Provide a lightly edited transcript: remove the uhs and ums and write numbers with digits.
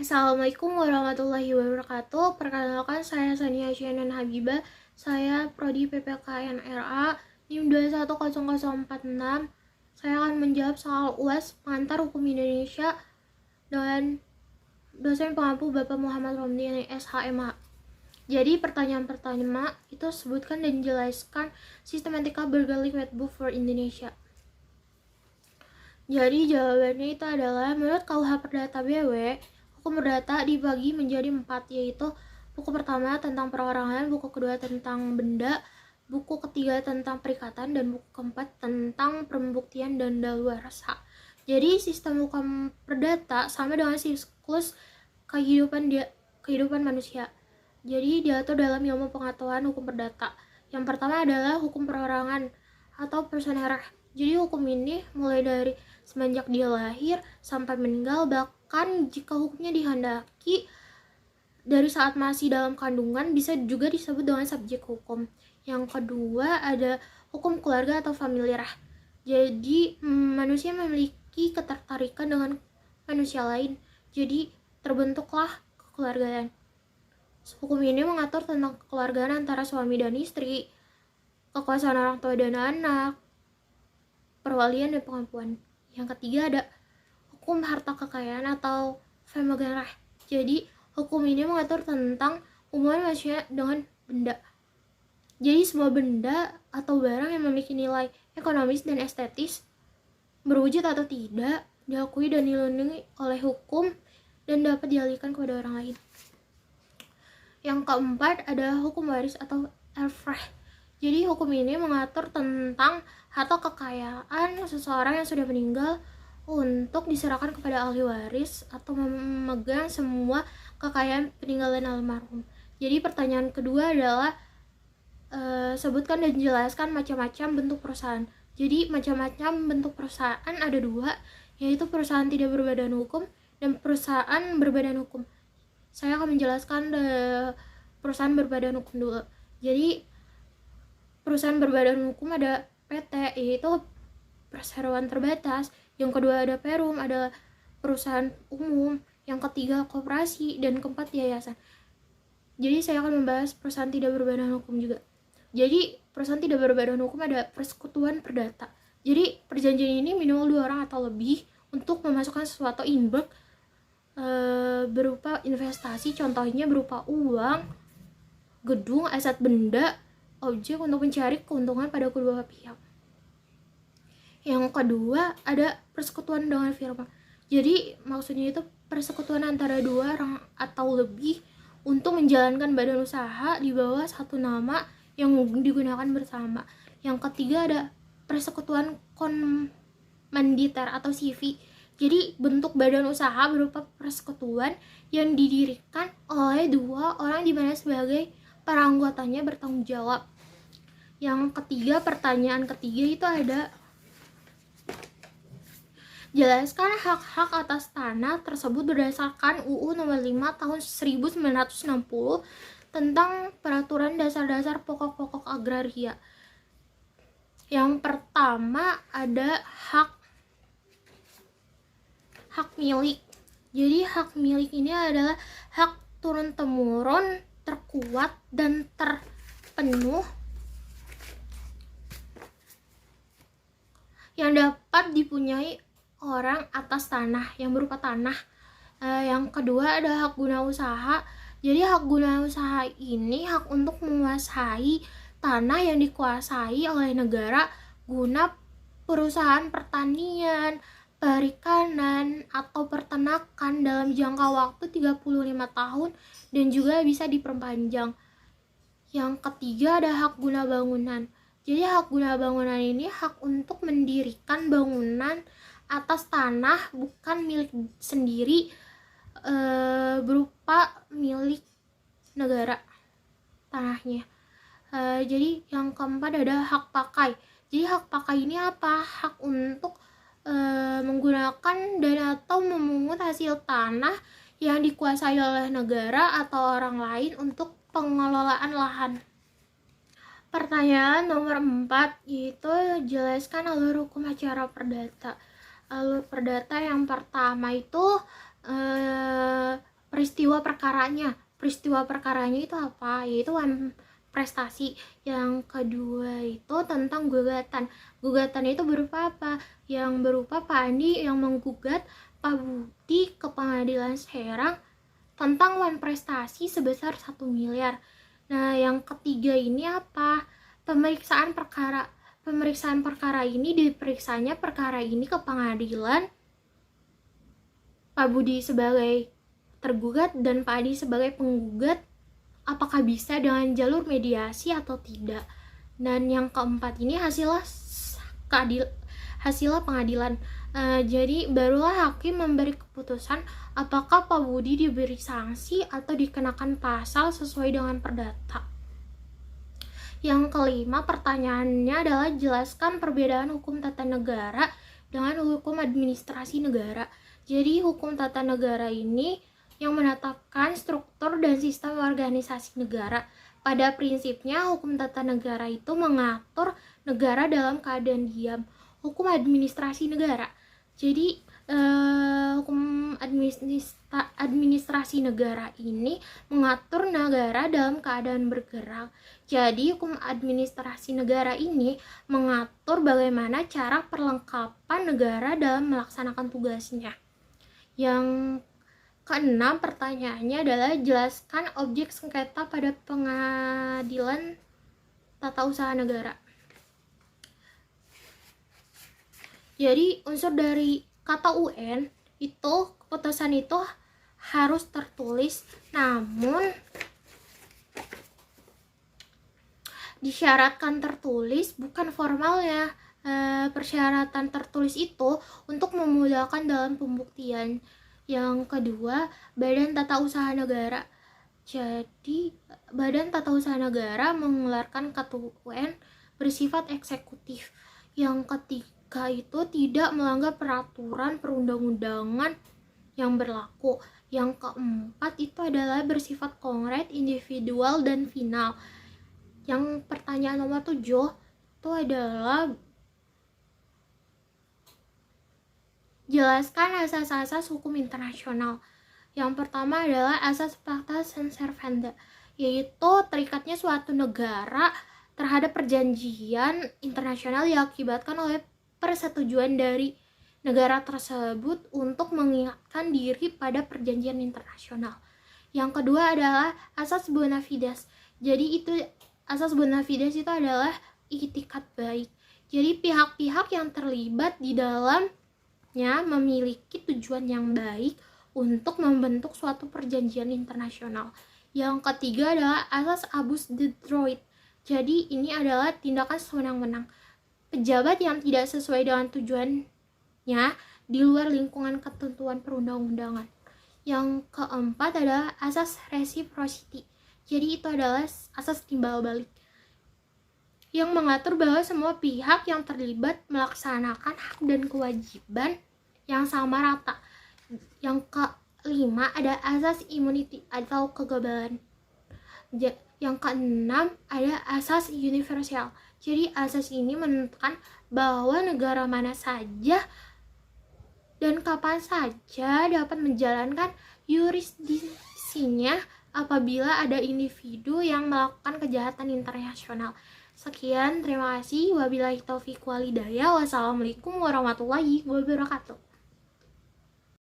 Assalamualaikum warahmatullahi wabarakatuh. Perkenalkan, saya Sania Syanan Habibah. Saya Prodi PPKN-RA NIM 210046. Saya akan menjawab soal UAS Pengantar Hukum Indonesia dengan dosen pengampu Bapak Muhammad Romli SHMH. Jadi pertanyaan pertama itu sebutkan dan jelaskan sistematika Berkeley Red Book for Indonesia. Jadi jawabannya itu adalah menurut KUH Perdata BW, hukum perdata dibagi menjadi 4, yaitu buku pertama tentang perorangan, buku kedua tentang benda, buku ketiga tentang perikatan, dan buku keempat tentang pembuktian dan daluarsa. Jadi sistem hukum perdata sama dengan siklus kehidupan manusia. Jadi diatur dalam ilmu pengetahuan hukum perdata. Yang pertama adalah hukum perorangan atau personerah. Jadi hukum ini mulai dari semenjak dia lahir sampai meninggal, bahkan jika hukumnya dihendaki dari saat masih dalam kandungan bisa juga disebut dengan subjek hukum. Yang kedua ada hukum keluarga atau familiarah. Jadi manusia memiliki ketertarikan dengan manusia lain, jadi terbentuklah kekeluargaan. Hukum ini mengatur tentang kekeluargaan antara suami dan istri, kekuasaan orang tua dan anak, perwalian dan pengampuan. Yang ketiga ada hukum harta kekayaan atau famigera. Jadi hukum ini mengatur tentang hubungan manusia dengan benda. Jadi semua benda atau barang yang memiliki nilai ekonomis dan estetis, berwujud atau tidak, diakui dan dilindungi oleh hukum dan dapat dialihkan kepada orang lain. Yang keempat ada hukum waris atau erfrecht. Jadi hukum ini mengatur tentang harta kekayaan seseorang yang sudah meninggal untuk diserahkan kepada ahli waris atau memegang semua kekayaan peninggalan almarhum. Jadi pertanyaan kedua adalah sebutkan dan jelaskan macam-macam bentuk perusahaan. Jadi macam-macam bentuk perusahaan ada 2, yaitu perusahaan tidak berbadan hukum dan perusahaan berbadan hukum. Saya akan menjelaskan perusahaan berbadan hukum dulu. Jadi perusahaan berbadan hukum ada PT, yaitu perseroan terbatas. Yang kedua ada perum, ada perusahaan umum. Yang ketiga koperasi, dan keempat yayasan. Jadi saya akan membahas perusahaan tidak berbadan hukum juga. Jadi perusahaan tidak berbadan hukum ada persekutuan perdata. Jadi perjanjian ini minimal 2 orang atau lebih untuk memasukkan sesuatu inbek berupa investasi, contohnya berupa uang, gedung, aset benda, objek untuk mencari keuntungan pada kedua pihak. Yang kedua ada persekutuan dengan firma. Jadi maksudnya itu persekutuan antara 2 orang atau lebih untuk menjalankan badan usaha di bawah satu nama yang digunakan bersama. Yang ketiga ada persekutuan komanditer atau CV. Jadi bentuk badan usaha berupa persekutuan yang didirikan oleh 2 orang di mana sebagai para anggotanya bertanggung jawab. Yang ketiga, pertanyaan ketiga itu ada jelaskan hak-hak atas tanah tersebut berdasarkan UU nomor 5 tahun 1960 tentang peraturan dasar-dasar pokok-pokok agraria. Yang pertama ada hak milik. Jadi hak milik ini adalah hak turun-temurun terkuat dan terpenuh yang dapat dipunyai orang atas tanah yang berupa tanah. Yang kedua ada hak guna usaha. Jadi hak guna usaha ini hak untuk menguasai tanah yang dikuasai oleh negara guna perusahaan pertanian, perikanan, atau peternakan dalam jangka waktu 35 tahun dan juga bisa diperpanjang. Yang ketiga ada hak guna bangunan. Jadi hak guna bangunan ini hak untuk mendirikan bangunan atas tanah bukan milik sendiri, berupa milik negara tanahnya. Jadi yang keempat ada hak pakai. Jadi hak pakai ini apa? Hak untuk menggunakan dan atau memungut hasil tanah yang dikuasai oleh negara atau orang lain untuk pengelolaan lahan. Pertanyaan nomor 4 yaitu jelaskan alur hukum acara perdata. Alur perdata yang pertama itu peristiwa perkaranya. Peristiwa perkaranya itu apa? Yaitu prestasi. Yang kedua itu tentang gugatan. Gugatan itu berupa apa? Yang berupa Pak Andi yang menggugat Pak Budi ke Pengadilan Serang tentang prestasi sebesar 1 miliar. Nah, yang ketiga ini apa? Pemeriksaan perkara. Pemeriksaan perkara ini diperiksanya perkara ini ke pengadilan, Pak Budi sebagai tergugat dan Pak Adi sebagai penggugat, apakah bisa dengan jalur mediasi atau tidak. Dan yang keempat ini hasilnya pengadilan. Jadi barulah hakim memberi keputusan apakah Pak Budi diberi sanksi atau dikenakan pasal sesuai dengan perdata. Yang kelima, pertanyaannya adalah jelaskan perbedaan hukum tata negara dengan hukum administrasi negara. Jadi hukum tata negara ini yang menetapkan struktur dan sistem organisasi negara. Pada prinsipnya, hukum tata negara itu mengatur negara dalam keadaan diam. Hukum administrasi negara. Jadi hukum administrasi negara ini mengatur negara dalam keadaan bergerak. Jadi hukum administrasi negara ini mengatur bagaimana cara perlengkapan negara dalam melaksanakan tugasnya. Yang keenam, pertanyaannya adalah jelaskan objek sengketa pada pengadilan tata usaha negara. Jadi unsur dari kata UN itu, keputusan itu harus tertulis, namun disyaratkan tertulis, bukan formalnya. Persyaratan tertulis itu untuk memudahkan dalam pembuktian. Yang kedua, Badan Tata Usaha Negara. Jadi Badan Tata Usaha Negara mengeluarkan KTUN bersifat eksekutif. Yang ketiga itu tidak melanggar peraturan perundang-undangan yang berlaku. Yang keempat itu adalah bersifat konkret, individual, dan final. Yang pertanyaan nomor 7 itu adalah jelaskan asas-asas hukum internasional. Yang pertama adalah asas pacta sunt servanda, yaitu terikatnya suatu negara terhadap perjanjian internasional yang diakibatkan oleh persetujuan dari negara tersebut untuk mengingatkan diri pada perjanjian internasional. Yang kedua adalah asas bona fides. Jadi itu asas bona fides itu adalah itikad baik. Jadi pihak-pihak yang terlibat di dalamnya memiliki tujuan yang baik untuk membentuk suatu perjanjian internasional. Yang ketiga adalah asas abus de droit. Jadi ini adalah tindakan sewenang-wenang. Pejabat yang tidak sesuai dengan tujuannya di luar lingkungan ketentuan perundang-undangan. Yang keempat adalah asas reciprocity. Jadi itu adalah asas timbal balik yang mengatur bahwa semua pihak yang terlibat melaksanakan hak dan kewajiban yang sama rata. Yang kelima ada asas immunity atau kekebalan. Yang keenam ada asas universal. Jadi asas ini menentukan bahwa negara mana saja dan kapan saja dapat menjalankan yurisdiksinya apabila ada individu yang melakukan kejahatan internasional. Sekian, terima kasih. Wabillahi taufiq walhidayah. Wassalamualaikum warahmatullahi wabarakatuh.